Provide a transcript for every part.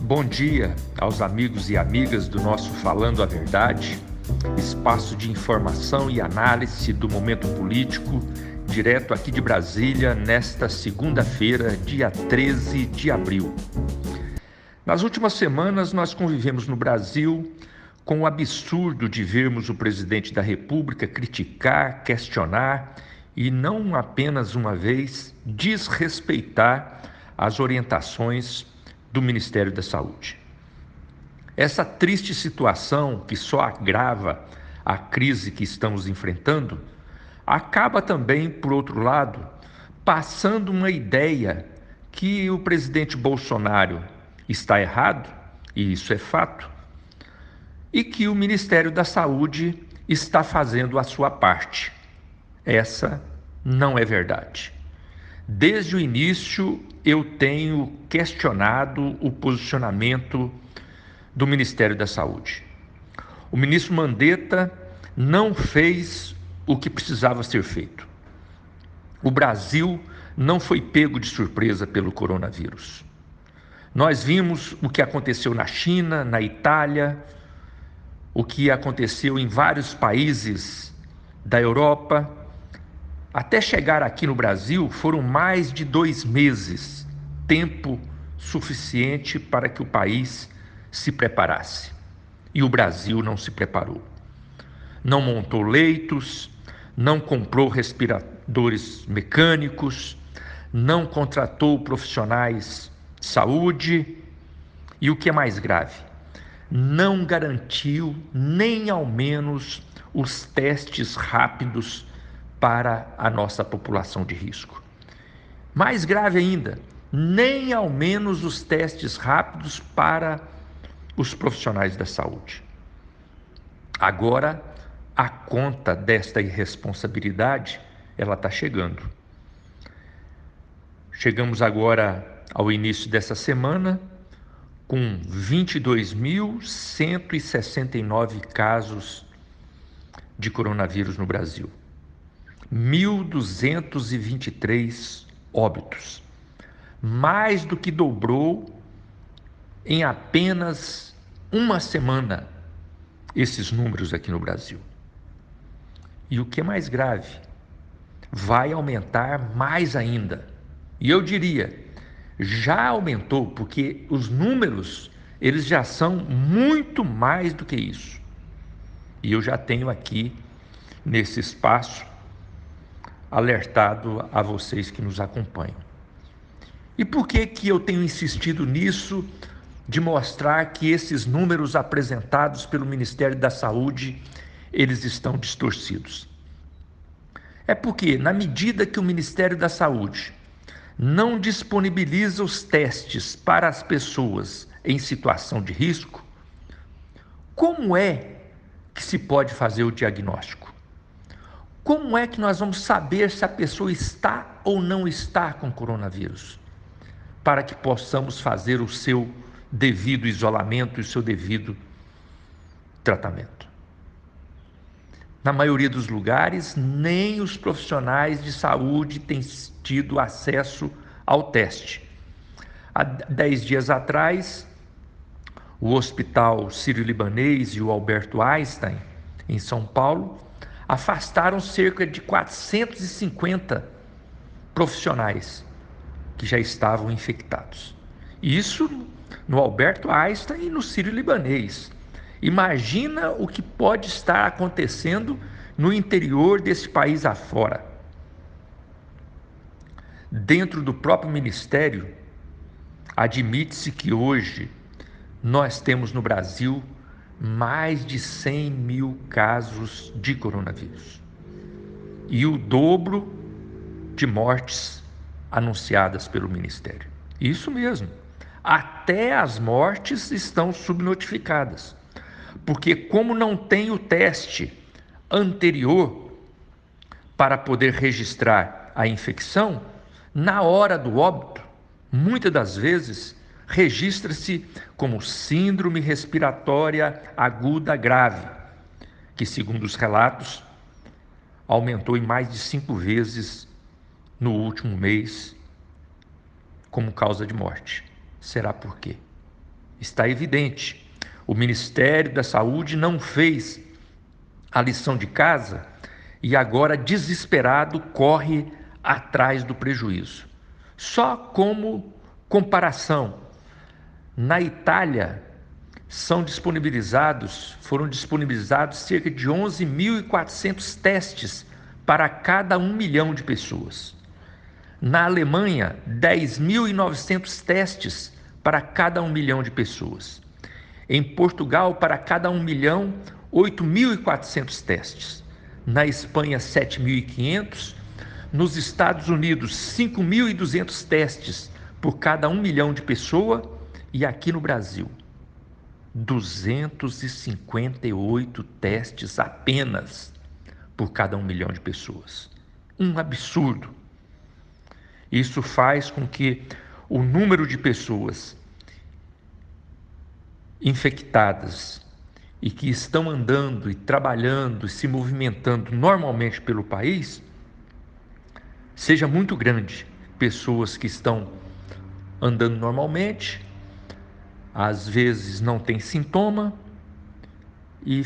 Bom dia aos amigos e amigas do nosso Falando a Verdade, espaço de informação e análise do momento político, direto aqui de Brasília, nesta segunda-feira, dia 13 de abril. Nas últimas semanas, nós convivemos no Brasil com o absurdo de vermos o presidente da República criticar, questionar e, não apenas uma vez, desrespeitar as orientações do Ministério da Saúde. Essa triste situação, que só agrava a crise que estamos enfrentando, acaba também, por outro lado, passando uma ideia que o presidente Bolsonaro está errado, e isso é fato, e que o Ministério da Saúde está fazendo a sua parte. Essa não é verdade. Desde o início, eu tenho questionado o posicionamento do Ministério da Saúde. O ministro Mandetta não fez o que precisava ser feito. O Brasil não foi pego de surpresa pelo coronavírus. Nós vimos o que aconteceu na China, na Itália, o que aconteceu em vários países da Europa. Até chegar aqui no Brasil, foram mais de 2 meses, tempo suficiente para que o país se preparasse. E o Brasil não se preparou. Não montou leitos, não comprou respiradores mecânicos, não contratou profissionais de saúde e, o que é mais grave, não garantiu nem ao menos os testes rápidos para a nossa população de risco. Mais grave ainda, nem ao menos os testes rápidos para os profissionais da saúde. Agora, a conta desta irresponsabilidade, ela está chegando. Chegamos agora ao início dessa semana com 22.169 casos de coronavírus no Brasil. 1.223 óbitos, mais do que dobrou em apenas uma semana esses números aqui no Brasil. E o que é mais grave, vai aumentar mais ainda. E eu diria, já aumentou, porque os números, eles já são muito mais do que isso. E eu já tenho aqui, nesse espaço, alertado a vocês que nos acompanham. E por que eu tenho insistido nisso, de mostrar que esses números apresentados pelo Ministério da Saúde, eles estão distorcidos? É porque, na medida que o Ministério da Saúde não disponibiliza os testes para as pessoas em situação de risco, como é que se pode fazer o diagnóstico? Como é que nós vamos saber se a pessoa está ou não está com coronavírus? Para que possamos fazer o seu devido isolamento e o seu devido tratamento. Na maioria dos lugares, nem os profissionais de saúde têm tido acesso ao teste. Há 10 dias atrás, o Hospital Sírio-Libanês e o Albert Einstein, em São Paulo, afastaram cerca de 450 profissionais que já estavam infectados. Isso no Albert Einstein e no Sírio-Libanês. Imagina o que pode estar acontecendo no interior desse país afora. Dentro do próprio Ministério, admite-se que hoje nós temos no Brasil mais de 100 mil casos de coronavírus e o dobro de mortes anunciadas pelo Ministério. Isso mesmo, até as mortes estão subnotificadas, porque como não tem o teste anterior para poder registrar a infecção, na hora do óbito, muitas das vezes, registra-se como síndrome respiratória aguda grave, que, segundo os relatos, aumentou em mais de 5 vezes no último mês como causa de morte. Será por quê? Está evidente. O Ministério da Saúde não fez a lição de casa e agora, desesperado, corre atrás do prejuízo. Só como comparação, na Itália foram disponibilizados cerca de 11.400 testes para cada 1 milhão de pessoas. Na Alemanha, 10.900 testes para cada 1 milhão de pessoas. Em Portugal, para cada 1 milhão, 8.400 testes. Na Espanha, 7.500. Nos Estados Unidos, 5.200 testes por cada 1 milhão de pessoas. E aqui no Brasil, 258 testes apenas por cada 1 milhão de pessoas. Um absurdo. Isso faz com que o número de pessoas infectadas e que estão andando e trabalhando e se movimentando normalmente pelo país seja muito grande. Pessoas que estão andando normalmente, às vezes não tem sintoma e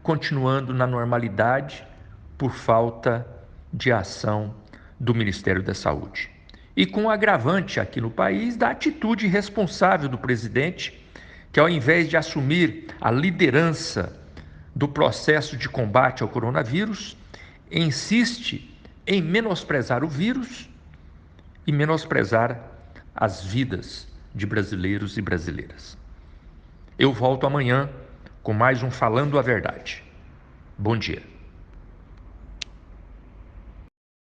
continuando na normalidade por falta de ação do Ministério da Saúde. E com o agravante aqui no país da atitude irresponsável do presidente, que ao invés de assumir a liderança do processo de combate ao coronavírus, insiste em menosprezar o vírus e menosprezar as vidas de brasileiros e brasileiras. Eu volto amanhã com mais um Falando a Verdade. Bom dia.